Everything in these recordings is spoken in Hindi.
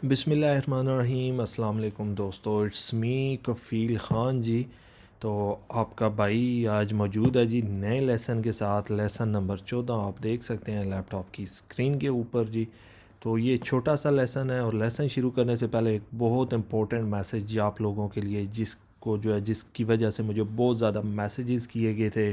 बिस्मिल्लाहिर्रहमानिर्रहीम। अस्सलाम वालेकुम दोस्तों, इट्स मी कफ़ील ख़ान जी। तो आपका भाई आज मौजूद है जी नए लेसन के साथ। लेसन नंबर 14 आप देख सकते हैं लैपटॉप की स्क्रीन के ऊपर जी। तो ये छोटा सा लेसन है और लेसन शुरू करने से पहले एक बहुत इंपॉर्टेंट मैसेज आप लोगों के लिए, जिसकी वजह से मुझे बहुत ज़्यादा मैसेजेस किए गए थे,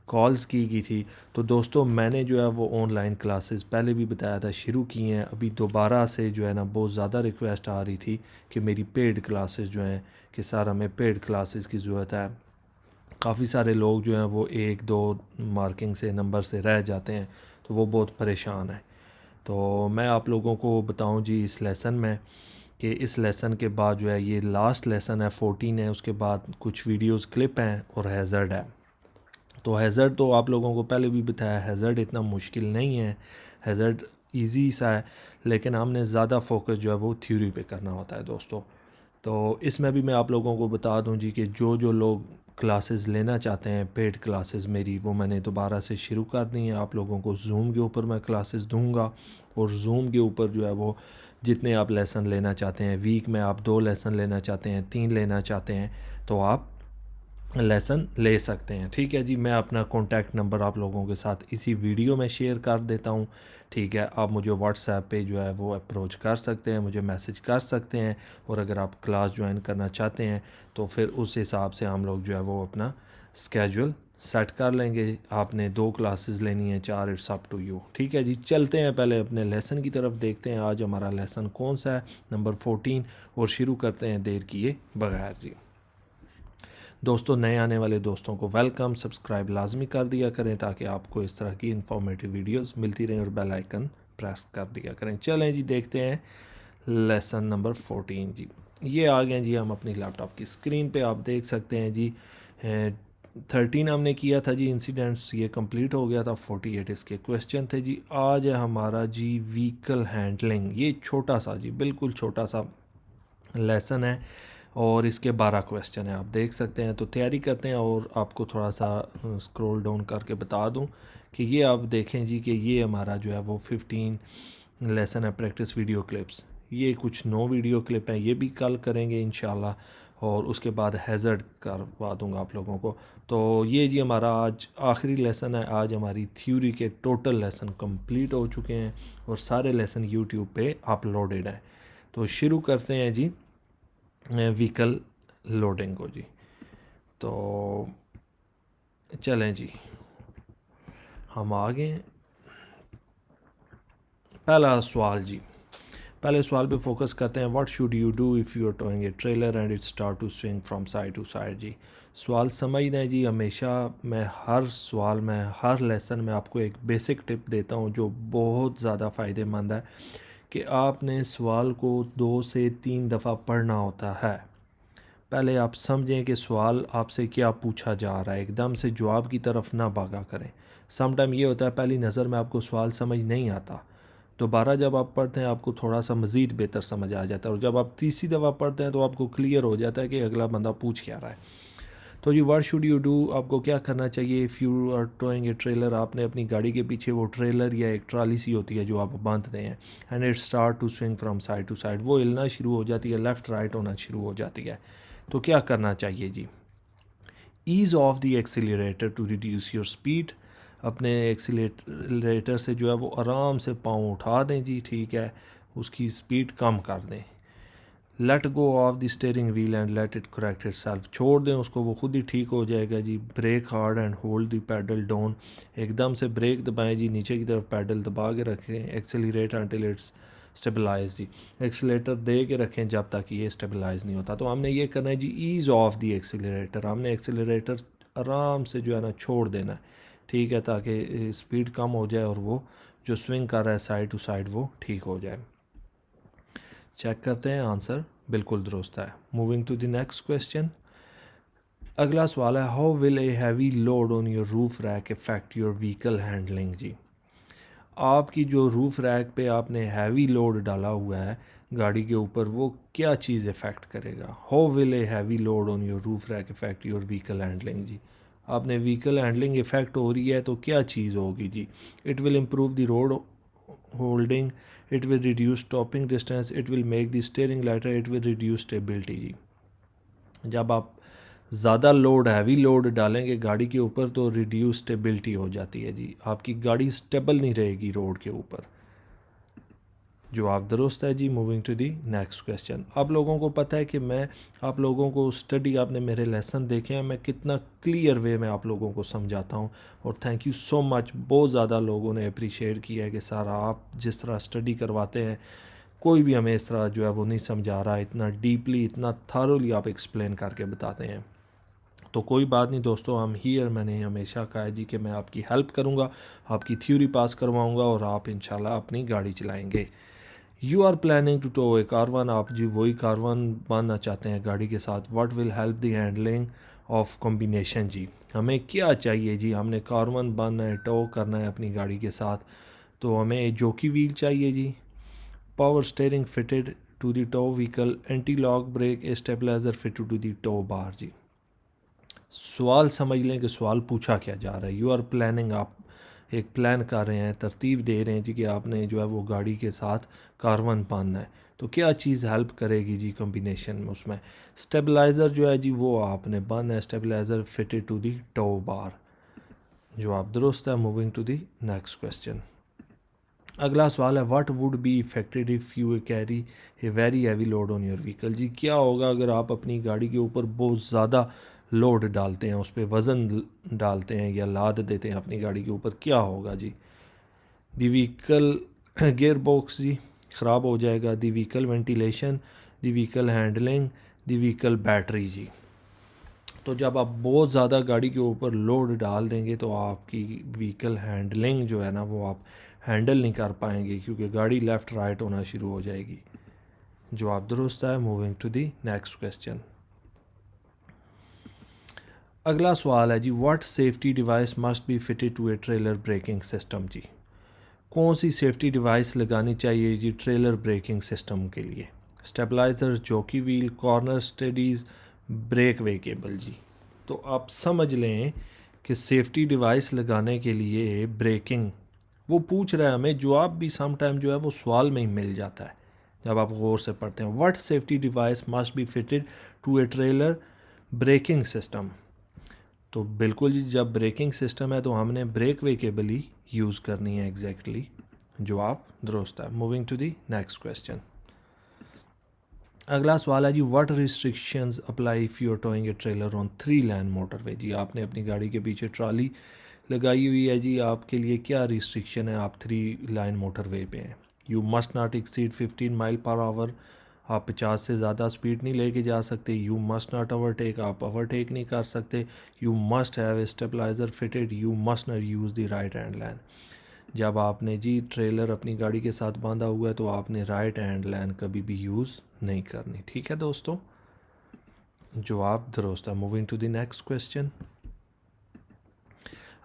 कॉल्स की गई थी। तो दोस्तों मैंने जो है वो ऑनलाइन क्लासेस पहले भी बताया था शुरू की हैं। अभी दोबारा से जो है ना बहुत ज़्यादा रिक्वेस्ट आ रही थी कि मेरी पेड क्लासेस जो हैं, कि सर हमें पेड क्लासेस की ज़रूरत है। काफ़ी सारे लोग जो हैं वो एक दो मार्किंग से नंबर से रह जाते हैं, तो वो बहुत परेशान है। तो मैं आप लोगों को बताऊं जी इस लेसन में कि इस लेसन के बाद जो है ये लास्ट लेसन है, 14 है। उसके बाद कुछ वीडियोस क्लिप हैं और हैज़र्ड है। तो हैज़र्ड तो आप लोगों को पहले भी बताया, हैज़र्ड इतना मुश्किल नहीं है, हैज़र्ड इजी सा है, लेकिन हमने ज़्यादा फोकस जो है वो थ्योरी पे करना होता है दोस्तों। तो इसमें भी मैं आप लोगों को बता दूं जी कि जो जो लोग क्लासेस लेना चाहते हैं पेड क्लासेस मेरी, वो मैंने दोबारा से शुरू कर दी हैं। आप लोगों को जूम के ऊपर मैं क्लासेस दूंगा और जूम के ऊपर जो है वो जितने आप लेसन लेना चाहते हैं, वीक में आप 2 लेसन लेना चाहते हैं, 3 लेना चाहते हैं, तो आप लेसन ले सकते हैं। ठीक है जी, मैं अपना कॉन्टैक्ट नंबर आप लोगों के साथ इसी वीडियो में शेयर कर देता हूँ। ठीक है, आप मुझे व्हाट्सएप पे जो है वो अप्रोच कर सकते हैं, मुझे मैसेज कर सकते हैं। और अगर आप क्लास ज्वाइन करना चाहते हैं तो फिर उस हिसाब से हम लोग जो है वो अपना स्केजुअल सेट कर लेंगे। आपने 2 क्लासेस लेनी है, 4, इट्स अप टू यू। ठीक है जी, चलते हैं पहले अपने लेसन की तरफ, देखते हैं आज हमारा लेसन कौन सा है, नंबर 14, और शुरू करते हैं देर किए बगैर जी। दोस्तों नए आने वाले दोस्तों को वेलकम, सब्सक्राइब लाजमी कर दिया करें ताकि आपको इस तरह की इन्फॉर्मेटिव वीडियोस मिलती रहें, और बेल आइकन प्रेस कर दिया करें। चलें जी, देखते हैं लेसन नंबर 14 जी। ये आ गए जी हम अपनी लैपटॉप की स्क्रीन पे, आप देख सकते हैं जी। 13 हमने किया था जी इंसिडेंट्स, ये कंप्लीट हो गया था। 48 इसके क्वेश्चन थे जी। आज है हमारा जी व्हीकल हैंडलिंग। ये छोटा सा जी, बिल्कुल छोटा सा लेसन है और इसके 12 क्वेश्चन हैं, आप देख सकते हैं। तो तैयारी करते हैं और आपको थोड़ा सा स्क्रॉल डाउन करके बता दूं कि ये आप देखें जी कि ये हमारा जो है वो 15 लेसन है प्रैक्टिस वीडियो क्लिप्स। ये कुछ 9 वीडियो क्लिप हैं, ये भी कल करेंगे इंशाल्लाह। और उसके बाद हैज़र्ड करवा दूंगा आप लोगों को। तो ये जी हमारा आज आखिरी लेसन है। आज हमारी थ्योरी के टोटल लेसन कंप्लीट हो चुके हैं और सारे लेसन यूट्यूब पे अपलोडेड हैं। तो शुरू करते हैं जी व्हीकल लोडिंग को जी। तो चलें जी, हम आ गए। पहला सवाल जी, पहले सवाल पे फोकस करते हैं। What should you do if you are towing a trailer and it start to swing from side to side जी। सवाल समझ दें जी, हमेशा मैं हर सवाल में, हर लेसन में आपको एक बेसिक टिप देता हूँ जो बहुत ज़्यादा फ़ायदेमंद है, कि आपने सवाल को 2 से 3 दफ़ा पढ़ना होता है। पहले आप समझें कि सवाल आपसे क्या पूछा जा रहा है, एकदम से जवाब की तरफ ना भागा करें। सम टाइम ये होता है पहली नज़र में आपको सवाल समझ नहीं आता, दोबारा जब आप पढ़ते हैं आपको थोड़ा सा मज़ीद बेहतर समझ आ जाता है, और जब आप तीसरी दफ़ा पढ़ते हैं तो आपको क्लियर हो जाता है कि अगला बंदा पूछ क्या रहा है। तो जी व्हाट शुड यू डू, आपको क्या करना चाहिए। If you are towing a trailer, आपने अपनी गाड़ी के पीछे वो ट्रेलर या एक ट्राली सी होती है जो आप बांधते हैं, and it start to swing from side to side, वो हिलना शुरू हो जाती है, लेफ़्ट राइट होना शुरू हो जाती है। तो क्या करना चाहिए जी। Ease off the accelerator to reduce your speed, अपने एक्सीलरेटर से जो है वो आराम से पाँव उठा दें जी। ठीक है, उसकी स्पीड कम कर दें। Let go of the steering wheel and let it correct itself, छोड़ दें उसको, वो खुद ही ठीक हो जाएगा जी। Brake hard and hold the pedal down, एकदम से ब्रेक दबाएं जी, नीचे की तरफ पैडल दबा के रखें। एक्सेलरेट अंटिल इट्स स्टेबलाइज जी, एक्सीलेटर दे के रखें जब तक ये स्टेबलाइज नहीं होता। तो हमने ये करना है जी, ईज़ ऑफ द एक्सीलरेटर, हमने एक्सीलरेटर आराम से जो है ना छोड़ देना है। ठीक है, ताकि स्पीड कम हो जाए और वो जो स्विंग कर रहा है साइड टू साइड वो ठीक हो जाए। चेक करते हैं, आंसर बिल्कुल दुरुस्त है। Moving to the next question. अगला सवाल है, how will a heavy load on your roof rack affect your vehicle handling जी। आपकी जो रूफ रैक पे आपने हैवी लोड डाला हुआ है गाड़ी के ऊपर, वो क्या चीज़ इफ़ेक्ट करेगा। How will a heavy load on your roof rack affect your vehicle handling जी। आपने व्हीकल हैंडलिंग इफ़ेक्ट हो रही है तो क्या चीज़ होगी जी। It will improve the road holding, it will reduce stopping distance, it will make the steering lighter, it will reduce stability जी। जब आप ज़्यादा लोड, हैवी लोड डालेंगे गाड़ी के ऊपर तो रिड्यूस स्टेबिलिटी हो जाती है जी, आपकी गाड़ी स्टेबल नहीं रहेगी रोड के ऊपर। जवाब दुरुस्त है जी। Moving to the next question. आप लोगों को पता है कि मैं आप लोगों को स्टडी, आपने मेरे लेसन देखे हैं, मैं कितना क्लियर वे में आप लोगों को समझाता हूँ, और थैंक यू सो मच, बहुत ज़्यादा लोगों ने अप्रिशिएट किया है कि सर आप जिस तरह स्टडी करवाते हैं, कोई भी हमें इस तरह जो है वो नहीं समझा रहा, इतना डीपली, इतना थारोली आप एक्सप्लेन करके बताते हैं। तो कोई बात नहीं दोस्तों, हम हियर, मैंने हमेशा कहा है जी कि मैं आपकी हेल्प करूँगा, आपकी थ्योरी पास करवाऊँगा और आप इंशाल्लाह अपनी गाड़ी चलाएँगे। You are planning to tow a caravan, आप जी वही कारवान बांधना चाहते हैं गाड़ी के साथ। What will help the handling of combination जी, हमें क्या चाहिए जी, हमने कारवान बांधना है, टो करना है अपनी गाड़ी के साथ, तो हमें जॉकी व्हील चाहिए जी, power steering fitted to the tow vehicle, anti lock brake, stabiliser fitted to the tow bar जी। सवाल समझ लें कि सवाल पूछा क्या जा रहा है। यू आर प्लानिंग, आप एक प्लान कर रहे हैं, तरतीब दे रहे हैं जी कि आपने जो है वो गाड़ी के साथ कारवन बांधना है, तो क्या चीज़ हेल्प करेगी जी कॉम्बिनेशन में, उसमें स्टेबलाइज़र जो है जी वो आपने बांधना है, stabiliser fitted to the tow bar. जवाब दुरुस्त है। Moving to the next question. अगला सवाल है, what would be affected if you carry a very heavy load on your vehicle जी, क्या होगा अगर आप अपनी गाड़ी के ऊपर बहुत ज़्यादा लोड डालते हैं, उस पर वज़न डालते हैं या लाद देते हैं अपनी गाड़ी के ऊपर, क्या होगा जी। दी व्हीकल गियर बॉक्स जी ख़राब हो जाएगा, दी व्हीकल वेंटिलेशन, दी व्हीकल हैंडलिंग, दी व्हीकल बैटरी जी। तो जब आप बहुत ज़्यादा गाड़ी के ऊपर लोड डाल देंगे तो आपकी व्हीकल हैंडलिंग जो है ना वो आप हैंडल नहीं कर पाएंगे, क्योंकि गाड़ी लेफ़्ट राइट होना शुरू हो जाएगी। जवाब दुरुस्त है। Moving to the next question. अगला सवाल है जी, what safety device must be fitted to a trailer braking system जी, कौन सी सेफ्टी डिवाइस लगानी चाहिए जी ट्रेलर ब्रेकिंग सिस्टम के लिए। Stabiliser, jockey wheel, corner steadies, breakaway cable जी। तो आप समझ लें कि सेफ्टी डिवाइस लगाने के लिए ब्रेकिंग, वो पूछ रहा है हमें, जवाब भी सम टाइम जो है वो सवाल में ही मिल जाता है जब आप गौर से पढ़ते हैं। What safety device must be fitted to a trailer braking system, तो बिल्कुल जी, जब ब्रेकिंग सिस्टम है तो हमने ब्रेक वे केबल ही यूज़ करनी है एग्जैक्टली। जवाब दुरुस्त है। Moving to the next question. अगला सवाल है जी, what restrictions apply if you are towing a trailer on 3 lane motorway जी, आपने अपनी गाड़ी के पीछे ट्रॉली लगाई हुई है जी, आपके लिए क्या रिस्ट्रिक्शन है, आप 3 लाइन मोटरवे पे हैं। You must not exceed 15 mile per hour, आप 50 से ज़्यादा स्पीड नहीं लेके जा सकते। यू मस्ट नॉट ओवरटेक, आप ओवरटेक नहीं कर सकते। You must have a stabiliser fitted, you must not use the right hand line. जब आपने जी ट्रेलर अपनी गाड़ी के साथ बांधा हुआ है तो आपने राइट हैंड लाइन कभी भी यूज़ नहीं करनी, ठीक है दोस्तों। जवाब दुरुस्त है। Moving to the next question.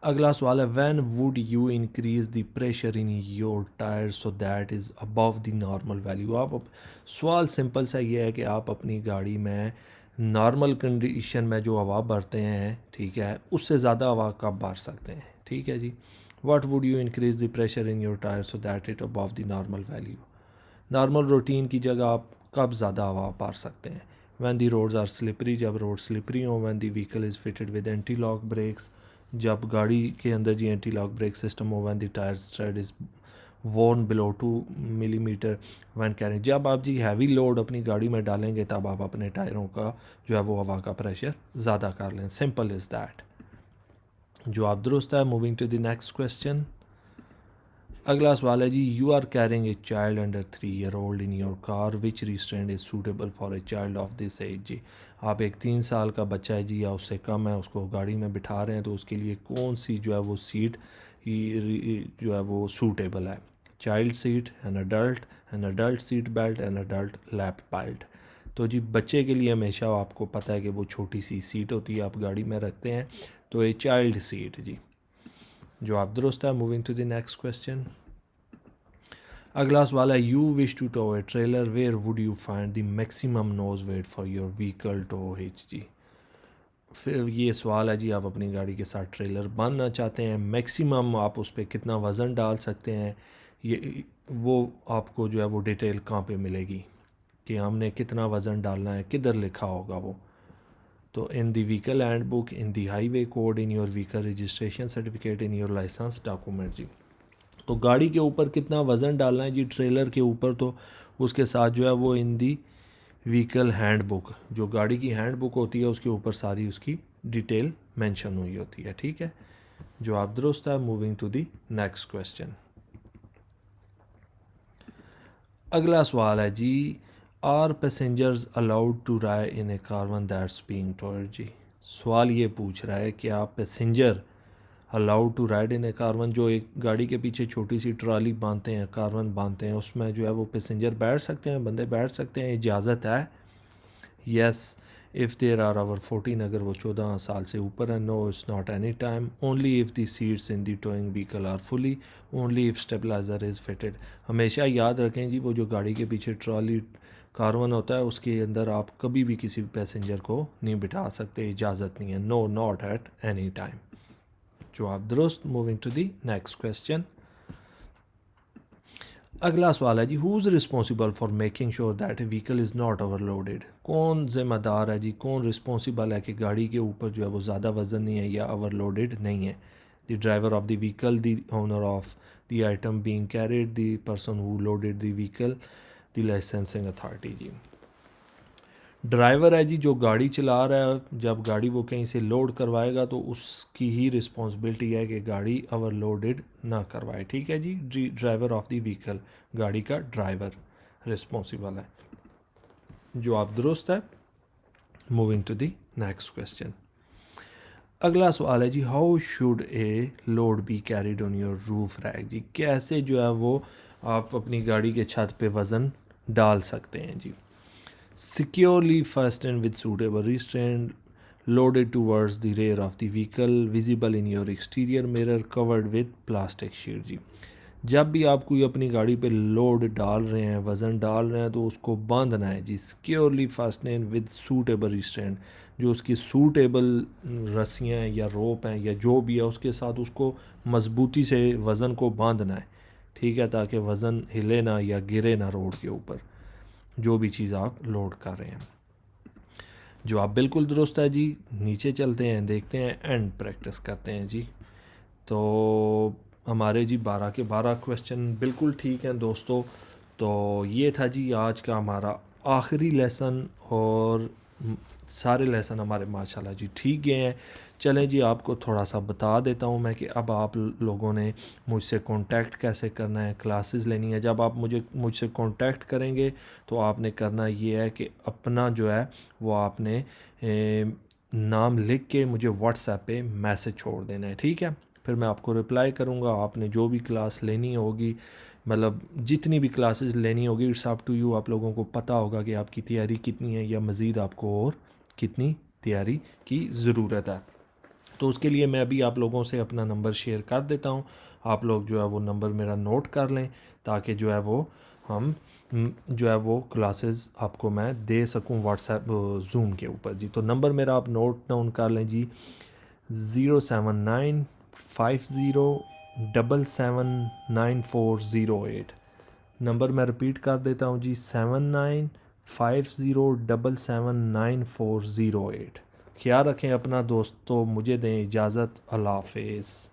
अगला सवाल है, when would you increase the pressure in your tyre so that is above the normal value. आप सवाल सिंपल सा ये है कि आप अपनी गाड़ी में नॉर्मल कंडीशन में जो हवा भरते हैं, ठीक है, उससे ज़्यादा हवा कब भर सकते हैं, ठीक है जी। What would you increase the pressure in your tyre so that it above the normal value. Normal routine की जगह आप कब ज़्यादा हवा भर सकते हैं। When the roads are slippery, जब रोड स्लिपरी हो। When the vehicle is fitted with anti lock brakes, जब गाड़ी के अंदर जी एंटी लॉक ब्रेक सिस्टम हो। When the tyre tread is worn below 2 millimetre. When carrying, जब आप जी हैवी लोड अपनी गाड़ी में डालेंगे तब आप अपने टायरों का जो है वो हवा का प्रेशर ज़्यादा कर लें। Simple is that. जवाब दुरुस्त है। Moving to the next question. अगला सवाल है जी, you are carrying a child under 3 year old in your car, which restraint is suitable for a child of this age जी। आप एक 3 साल का बच्चा है जी या उससे कम है, उसको गाड़ी में बिठा रहे हैं, तो उसके लिए कौन सी जो है वो सीट जो है वो सूटेबल है। Child seat, an adult seat belt, an adult lap belt. तो जी बच्चे के लिए हमेशा आपको पता है कि वो छोटी सी सीट होती है, आप गाड़ी में रखते हैं, तो ये चाइल्ड सीट जी। जवाब दुरुस्त है। Moving to the next question. अगला सवाल है, you wish to tow a trailer, where would you find the maximum nose weight for your vehicle tow hitch जी। फिर ये सवाल है जी, आप अपनी गाड़ी के साथ ट्रेलर बांधना चाहते हैं, मैक्सिमम आप उस पर कितना वज़न डाल सकते हैं ये वो आपको जो है वो डिटेल कहाँ पे मिलेगी कि हमने कितना वज़न डालना है, किधर लिखा होगा वो। तो in the vehicle handbook, in the highway code, in your vehicle registration certificate, in your licence document जी। तो गाड़ी के ऊपर कितना वज़न डालना है जी ट्रेलर के ऊपर, तो उसके साथ जो है वो इन दी व्हीकल हैंड बुक, जो गाड़ी की हैंड बुक होती है उसके ऊपर सारी उसकी डिटेल मेंशन हुई होती है। ठीक है, जो आप दुरुस्त है। Moving to the next question. अगला सवाल है जी, are passengers allowed to ride in a caravan that's being towed जी। सवाल ये पूछ रहा है कि आप passenger allowed to ride in a caravan, जो एक गाड़ी के पीछे छोटी सी ट्रॉली बांधते हैं, कारवन बांधते हैं, उसमें जो है वो पैसेंजर बैठ सकते हैं, बंदे बैठ सकते हैं, इजाज़त है? Yes if there are over 14, अगर वो 14 साल से ऊपर है। No it's not any time. Only if the seats in the towing vehicle are fully. Only if stabiliser is fitted. हमेशा याद रखें जी, वो जो गाड़ी के पीछे ट्रॉली कारवन होता है उसके अंदर आप कभी भी किसी पैसेंजर को नहीं बिठा सकते, इजाज़त नहीं है। No not at any time. जवाब दुरुस्त। Moving to the next question. अगला सवाल है जी, who is responsible for making sure that a vehicle is not overloaded. कौन ज़िम्मेदार है जी, कौन रिस्पॉन्सिबल है कि गाड़ी के ऊपर जो है वो ज़्यादा वज़न नहीं है या ओवरलोडेड नहीं है। The driver of the vehicle, the owner of the item being carried, the person who loaded the vehicle, the licensing authority जी। ड्राइवर है जी, जो गाड़ी चला रहा है, जब गाड़ी वो कहीं से लोड करवाएगा तो उसकी ही रिस्पॉन्सिबिलिटी है कि गाड़ी ओवरलोडेड ना करवाए। ठीक है जी, ड्राइवर ऑफ द व्हीकल, गाड़ी का ड्राइवर रिस्पॉन्सिबल है। जो आप दुरुस्त है। Moving to the next question. अगला सवाल है जी, how should a load be carried on your roof rack जी। कैसे जो है वो आप अपनी गाड़ी के छत पे वज़न डाल सकते हैं जी। Securely fastened with suitable restraint, loaded towards the rear of the vehicle, visible in your exterior mirror, covered with plastic sheet जी। जब भी आप कोई अपनी गाड़ी पे लोड डाल रहे हैं, वज़न डाल रहे हैं, तो उसको बांधना है जी। सिक्योरली फास्टेन विद सूटेबल रिस्ट्रेंट, जो उसकी सूटेबल रस्सियाँ हैं या रोप हैं या जो भी है उसके साथ उसको मजबूती से वज़न को बांधना है। ठीक है, ताकि वज़न हिले ना या गिरे ना रोड के ऊपर, जो भी चीज़ आप लोड कर रहे हैं। जो आप बिल्कुल दुरुस्त है जी। नीचे चलते हैं, देखते हैं एंड प्रैक्टिस करते हैं जी। तो हमारे जी 12 के 12 क्वेश्चन बिल्कुल ठीक हैं दोस्तों। तो ये था जी आज का हमारा आखिरी लेसन, और सारे लेसन हमारे माशाल्लाह जी ठीक गए हैं। चलें जी, आपको थोड़ा सा बता देता हूँ मैं कि अब आप लोगों ने मुझसे कांटेक्ट कैसे करना है, क्लासेस लेनी है। जब आप मुझसे कांटेक्ट करेंगे तो आपने करना ये है कि अपना जो है वो आपने नाम लिख के मुझे व्हाट्सएप पे मैसेज छोड़ देना है। ठीक है, फिर मैं आपको रिप्लाई करूँगा। आपने जो भी क्लास लेनी होगी, मतलब जितनी भी क्लासेस लेनी होगी, इट्स अप टू यू। आप लोगों को पता होगा कि आपकी तैयारी कितनी है या मज़ीद आपको और कितनी तैयारी की ज़रूरत है। तो उसके लिए मैं अभी आप लोगों से अपना नंबर शेयर कर देता हूँ। आप लोग जो है वो नंबर मेरा नोट कर लें, ताकि जो है वो हम जो है वो क्लासेस आपको मैं दे सकूँ व्हाट्सएप जूम के ऊपर जी। तो नंबर मेरा आप नोट डाउन कर लें जी, 07950779408। नंबर मैं रिपीट कर देता हूँ जी, 7950779408। ख्याल रखें अपना दोस्तों, मुझे दें इजाज़त। अल्लाह हाफ़िज़।